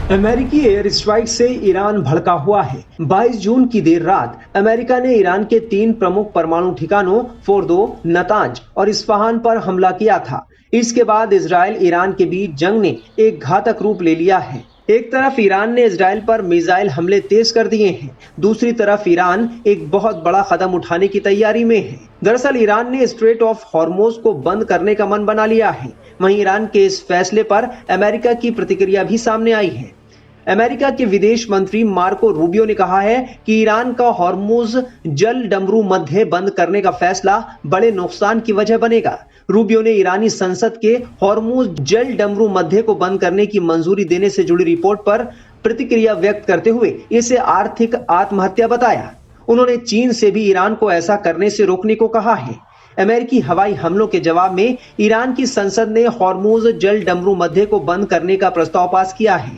अमेरिकी air strike से Iran भड़का हुआ है। 22 जून की देर रात अमेरिका ने ईरान के 3 प्रमुख परमाणु ठिकानों फोर्दो, नतांज और इस्फहान पर हमला किया था। इसके बाद इजराइल ईरान के बीच जंग ने एक घातक रूप ले लिया है। एक तरफ ईरान ने इजराइल पर मिसाइल हमले तेज कर दिए हैं, दूसरी तरफ ईरान एक बहुत बड़ा कदम उठाने की तैयारी में है। दरअसल ईरान ने स्ट्रेट ऑफ हॉर्मोज को बंद करने का मन बना लिया है। वहीं ईरान के इस फैसले पर अमेरिका की प्रतिक्रिया भी सामने आई है। अमेरिका के विदेश मंत्री मार्को रूबियो ने कहा है कि ईरान का हॉर्मुज जल डमरू मध्य बंद करने का फैसला बड़े नुकसान की वजह बनेगा। रूबियो ने ईरानी संसद के हॉर्मुज जल डमरू मध्य को बंद करने की मंजूरी देने से जुड़ी रिपोर्ट पर प्रतिक्रिया व्यक्त करते हुए इसे आर्थिक आत्महत्या बताया। उन्होंने चीन से भी ईरान को ऐसा करने से रोकने को कहा है। अमेरिकी हवाई हमलों के जवाब में ईरान की संसद ने हॉर्मुज जल डमरू मध्य को बंद करने का प्रस्ताव पास किया है।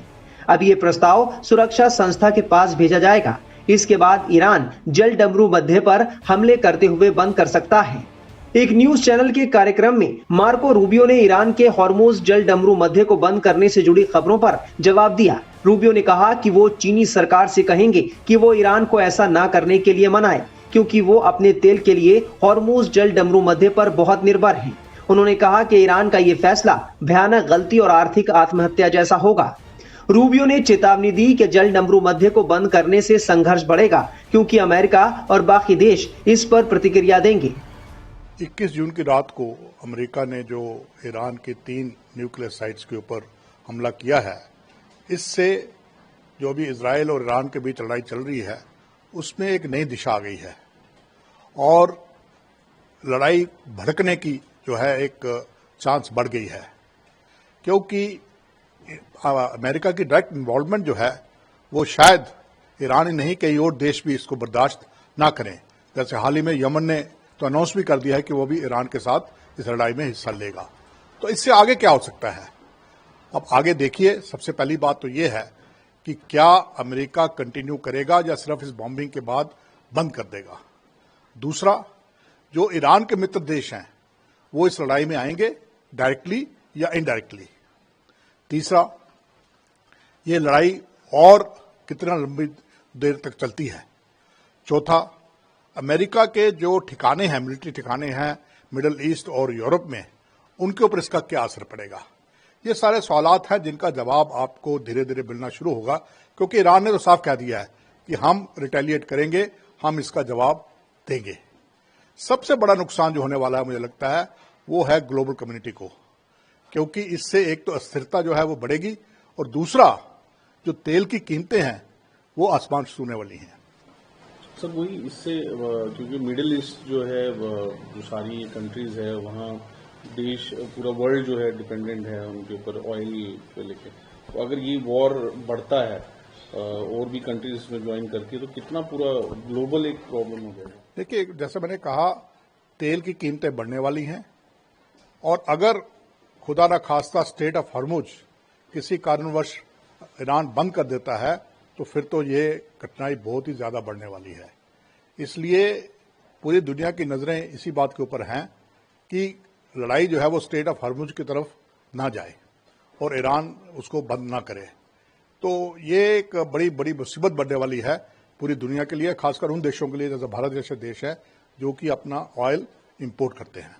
अब ये प्रस्ताव सुरक्षा संस्था के पास भेजा जाएगा। इसके बाद ईरान जल डमरू मध्य पर हमले करते हुए बंद कर सकता है। एक न्यूज चैनल के कार्यक्रम में मार्को रूबियो ने ईरान के हॉर्मुज जल डमरू मध्य को बंद करने से जुड़ी खबरों पर जवाब दिया। रूबियो ने कहा कि वो चीनी सरकार से कहेंगे कि वो ईरान को ऐसा ना करने के लिए मनाए, क्योंकि वो अपने तेल के लिए हॉर्मुज जल डमरू मध्य पर बहुत निर्भर है। उन्होंने कहा कि ईरान का ये फैसला भयानक गलती और आर्थिक आत्महत्या जैसा होगा। रूबियो ने चेतावनी दी कि जल डमरू मध्य को बंद करने से संघर्ष बढ़ेगा, क्योंकि अमेरिका और बाकी देश इस पर प्रतिक्रिया देंगे। 21 जून की रात को अमेरिका ने जो ईरान के 3 न्यूक्लियर साइट्स के ऊपर हमला किया है, इससे जो अभी इजराइल और ईरान के बीच लड़ाई चल रही है उसमें एक नई दिशा आ गई है और लड़ाई भड़कने की जो है एक चांस बढ़ गई है, क्योंकि अमेरिका की डायरेक्ट इन्वॉल्वमेंट जो है वो शायद ईरान ही नहीं कई और देश भी इसको बर्दाश्त ना करें। जैसे हाल ही में यमन ने तो अनाउंस भी कर दिया है कि वो भी ईरान के साथ इस लड़ाई में हिस्सा लेगा। तो इससे आगे क्या हो सकता है? अब आगे देखिए, सबसे पहली बात तो ये है कि क्या अमेरिका कंटिन्यू करेगा या सिर्फ इस बॉम्बिंग के बाद बंद कर देगा। दूसरा, जो ईरान के मित्र देश हैं वो इस लड़ाई में आएंगे डायरेक्टली या इनडायरेक्टली। तीसरा, ये लड़ाई और कितना लंबी देर तक चलती है। चौथा, अमेरिका के जो ठिकाने हैं, मिलिट्री ठिकाने हैं मिडिल ईस्ट और यूरोप में, उनके ऊपर इसका क्या असर पड़ेगा। ये सारे सवालात हैं जिनका जवाब आपको धीरे धीरे मिलना शुरू होगा, क्योंकि ईरान ने तो साफ कह दिया है कि हम रिटेलिएट करेंगे, हम इसका जवाब देंगे। सबसे बड़ा नुकसान जो होने वाला है मुझे लगता है वो है ग्लोबल कम्युनिटी को, क्योंकि इससे एक तो अस्थिरता जो है वो बढ़ेगी और दूसरा जो तेल की कीमतें हैं वो आसमान छूने वाली हैं। सर वही इससे, क्योंकि मिडिल ईस्ट जो है जो सारी कंट्रीज है वहाँ देश पूरा वर्ल्ड जो है डिपेंडेंट है उनके ऊपर ऑयल को लेके। तो अगर ये वॉर बढ़ता है और भी कंट्रीज इसमें ज्वाइन करती है तो कितना पूरा ग्लोबल एक प्रॉब्लम हो जाएगा। देखिए, जैसे मैंने कहा, तेल की कीमतें बढ़ने वाली हैं और अगर खुदा न खास्ता स्टेट ऑफ हॉर्मुज किसी कारणवश ईरान बंद कर देता है तो फिर तो ये कठिनाई बहुत ही ज्यादा बढ़ने वाली है। इसलिए पूरी दुनिया की नजरें इसी बात के ऊपर हैं कि लड़ाई जो है वो स्टेट ऑफ हॉर्मुज की तरफ ना जाए और ईरान उसको बंद ना करे। तो ये एक बड़ी बड़ी मुसीबत बढ़ने वाली है पूरी दुनिया के लिए, खासकर उन देशों के लिए जैसे भारत जैसे देश है जो कि अपना ऑयल इंपोर्ट करते हैं।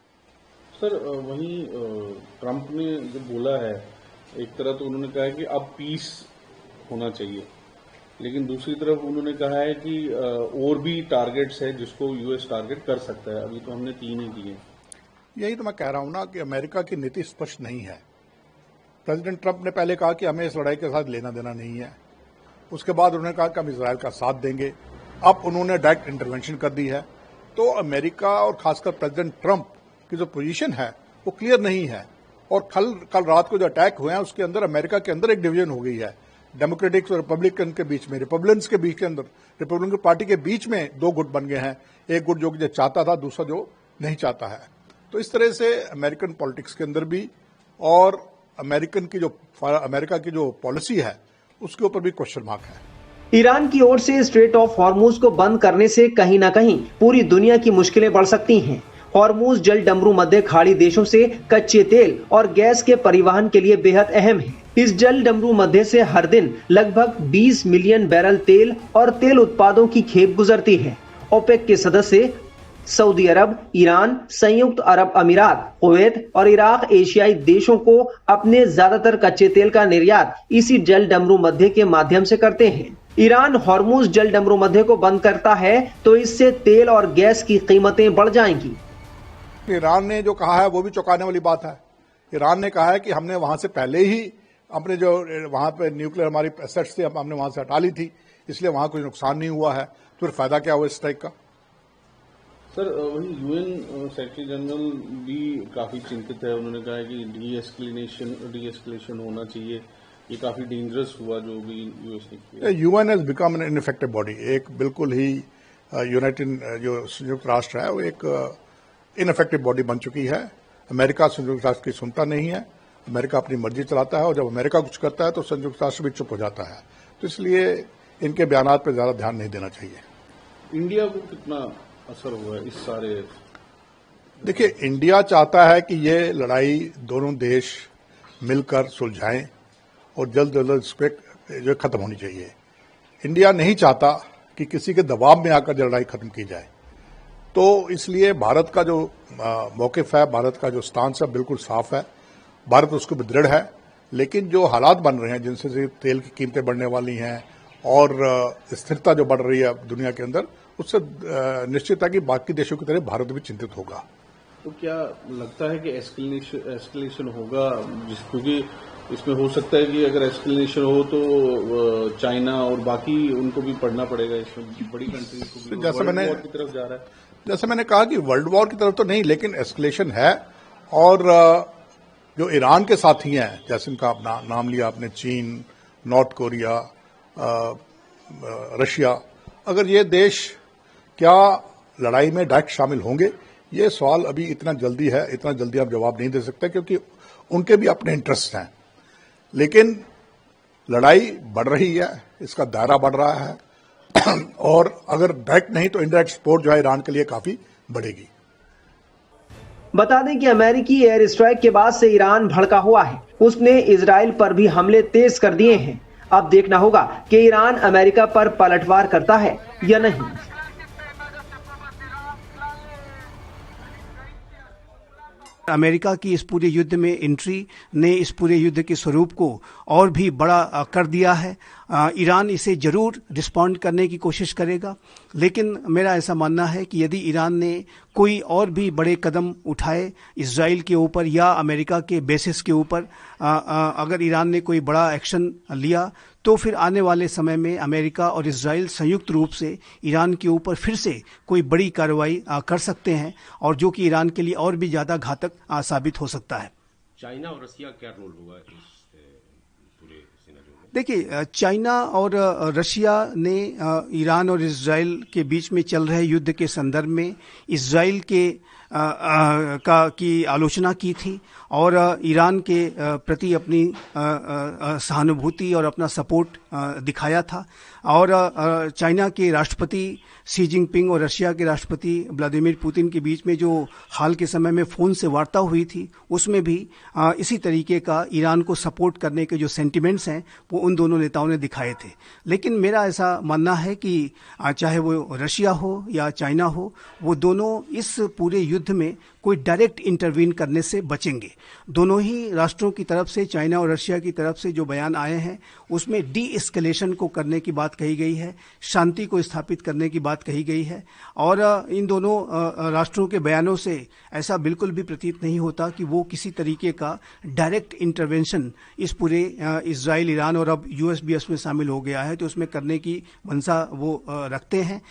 सर वहीं ट्रंप ने जो बोला है, एक तरह तो उन्होंने कहा है कि अब पीस होना चाहिए, लेकिन दूसरी तरफ उन्होंने कहा है कि और भी टारगेट्स है जिसको यूएस टारगेट कर सकता है। अभी तो हमने 3 ही दिए। यही तो मैं कह रहा हूं ना कि अमेरिका की नीति स्पष्ट नहीं है। प्रेसिडेंट ट्रंप ने पहले कहा कि हमें इस लड़ाई के साथ लेना देना नहीं है, उसके बाद उन्होंने कहा कि हम इजरायल का साथ देंगे। अब उन्होंने डायरेक्ट इंटरवेंशन कर दी है। तो अमेरिका और खासकर प्रेसिडेंट ट्रंप की जो पोजीशन है वो क्लियर नहीं है। और कल रात को जो अटैक हुए हैं उसके अंदर अमेरिका के अंदर एक डिवीजन हो गई है, डेमोक्रेटिक्स और रिपब्लिकन के बीच में, रिपब्लिकन्स के बीच के अंदर, रिपब्लिकन पार्टी के बीच में 2 गुट बन गए हैं, एक गुट जो चाहता था, दूसरा जो नहीं चाहता है। तो इस तरह से अमेरिकन पॉलिटिक्स के अंदर भी और अमेरिका की जो पॉलिसी है उसके ऊपर भी क्वेश्चन मार्क है। ईरान की ओर से स्ट्रेट ऑफ हॉर्मुज को बंद करने से कहीं ना कहीं पूरी दुनिया की मुश्किलें बढ़ सकती हैं। हॉर्मुज जल डमरू मध्य खाड़ी देशों से कच्चे तेल और गैस के परिवहन के लिए बेहद अहम है। इस जल डमरू मध्य से हर दिन लगभग 20 मिलियन बैरल तेल और तेल उत्पादों की खेप गुजरती है। ओपेक के सदस्य सऊदी अरब, ईरान, संयुक्त अरब अमीरात, कुवैत और इराक एशियाई देशों को अपने ज्यादातर कच्चे तेल का निर्यात इसी जल डमरू मध्य के माध्यम से करते हैं। ईरान हॉर्मुज जल डमरू मध्य को बंद करता है तो इससे तेल और गैस की कीमतें बढ़ जाएंगी। ईरान ने जो कहा है वो भी चौंकाने वाली बात है। ईरान ने कहा है कि हमने वहां से पहले ही अपने जो वहां पे न्यूक्लियर हमारी एसेट्स थी हमने वहां से हटा ली थी, इसलिए वहां कोई नुकसान नहीं हुआ है। तो फिर फायदा क्या हुआ इस स्ट्राइक का? सर, वही यूएन सेक्रेटरी जनरल भी काफी चिंतित है। उन्होंने कहा है कि डी एस्केलेशन होना चाहिए। ये काफी डेंजरस हुआ जो भी यूएस ने किया। UN has become an ineffective body. एक बिल्कुल ही यूनाइटेड जो संयुक्त राष्ट्र है वो एक इनइफेक्टिव बॉडी बन चुकी है। अमेरिका संयुक्त राष्ट्र की सुनता नहीं है। अमेरिका अपनी मर्जी चलाता है और जब अमेरिका कुछ करता है तो संयुक्त राष्ट्र भी चुप हो जाता है। तो इसलिए इनके बयानात पर ज्यादा ध्यान नहीं देना चाहिए। इंडिया को कितना असर हुआ है इस सारे? देखिए, इंडिया चाहता है कि ये लड़ाई दोनों देश मिलकर सुलझाएं और जल्द से जल्द इस पे जो खत्म होनी चाहिए। इंडिया नहीं चाहता कि किसी के दबाव में आकर लड़ाई खत्म की जाए। तो इसलिए भारत का जो मौकिफ है, भारत का जो स्टांस है, बिल्कुल साफ है। भारत उसको भी दृढ़ है। लेकिन जो हालात बन रहे हैं, जिनसे तेल की कीमतें बढ़ने वाली हैं और स्थिरता जो बढ़ रही है दुनिया के अंदर, उससे निश्चित है कि बाकी देशों की तरह भारत भी चिंतित होगा। तो क्या लगता है कि एस्केलेशन होगा? क्योंकि इसमें हो सकता है कि अगर एस्केलेशन हो तो चाइना और बाकी उनको भी पढ़ना पड़ेगा। इसमें बड़ी कंट्रीज को भी वर्ल्ड वॉर की तरफ जा रहा है। जैसे मैंने कहा कि वर्ल्ड वॉर की तरफ तो नहीं, लेकिन एस्केलेशन है। और जो ईरान के साथी हैं, जैसे इनका नाम लिया आपने, चीन, नॉर्थ कोरिया, रशिया, अगर ये देश क्या लड़ाई में डायरेक्ट शामिल होंगे, ये सवाल अभी इतना जल्दी आप जवाब नहीं दे सकते, क्योंकि उनके भी अपने इंटरेस्ट हैं। लेकिन लड़ाई बढ़ रही है, इसका दायरा बढ़ रहा है और अगर डायरेक्ट नहीं तो इनडायरेक्ट सपोर्ट जो है ईरान के लिए काफी बढ़ेगी। बता दें कि अमेरिकी एयर स्ट्राइक के बाद से ईरान भड़का हुआ है। उसने इजराइल पर भी हमले तेज कर दिए हैं। अब देखना होगा कि ईरान अमेरिका पर पलटवार करता है या नहीं। अमेरिका की इस पूरे युद्ध में एंट्री ने इस पूरे युद्ध के स्वरूप को और भी बड़ा कर दिया है। ईरान इसे जरूर रिस्पॉन्ड करने की कोशिश करेगा, लेकिन मेरा ऐसा मानना है कि यदि ईरान ने कोई और भी बड़े कदम उठाए इजराइल के ऊपर या अमेरिका के बेसिस के ऊपर, अगर ईरान ने कोई बड़ा एक्शन लिया तो फिर आने वाले समय में अमेरिका और इजराइल संयुक्त रूप से ईरान के ऊपर फिर से कोई बड़ी कार्रवाई कर सकते हैं, और जो कि ईरान के लिए और भी ज़्यादा घातक साबित हो सकता है। चाइना और रशिया क्या रोल होगा इस पूरे सिनेरियो में? देखिए, चाइना और रशिया ने ईरान और इजराइल के बीच में चल रहे युद्ध के संदर्भ में इजराइल के की आलोचना की थी और ईरान के प्रति अपनी सहानुभूति और अपना सपोर्ट दिखाया था। और चाइना के राष्ट्रपति शी जिनपिंग और रशिया के राष्ट्रपति व्लादिमीर पुतिन के बीच में जो हाल के समय में फ़ोन से वार्ता हुई थी, उसमें भी इसी तरीके का ईरान को सपोर्ट करने के जो सेंटिमेंट्स हैं वो उन दोनों नेताओं ने दिखाए थे। लेकिन मेरा ऐसा मानना है कि चाहे वो रशिया हो या चाइना हो, वो दोनों इस पूरे युद्ध में कोई डायरेक्ट इंटरवीन करने से बचेंगे। दोनों ही राष्ट्रों की तरफ से, चाइना और रशिया की तरफ से जो बयान आए हैं उसमें डी एस्केलेशन को करने की बात कही गई है, शांति को स्थापित करने की बात कही गई है। और इन दोनों राष्ट्रों के बयानों से ऐसा बिल्कुल भी प्रतीत नहीं होता कि वो किसी तरीके का डायरेक्ट इंटरवेंशन इस पूरे इजराइल, ईरान और अब यूएस भी इसमें शामिल हो गया है तो उसमें करने की मंशा वो रखते हैं।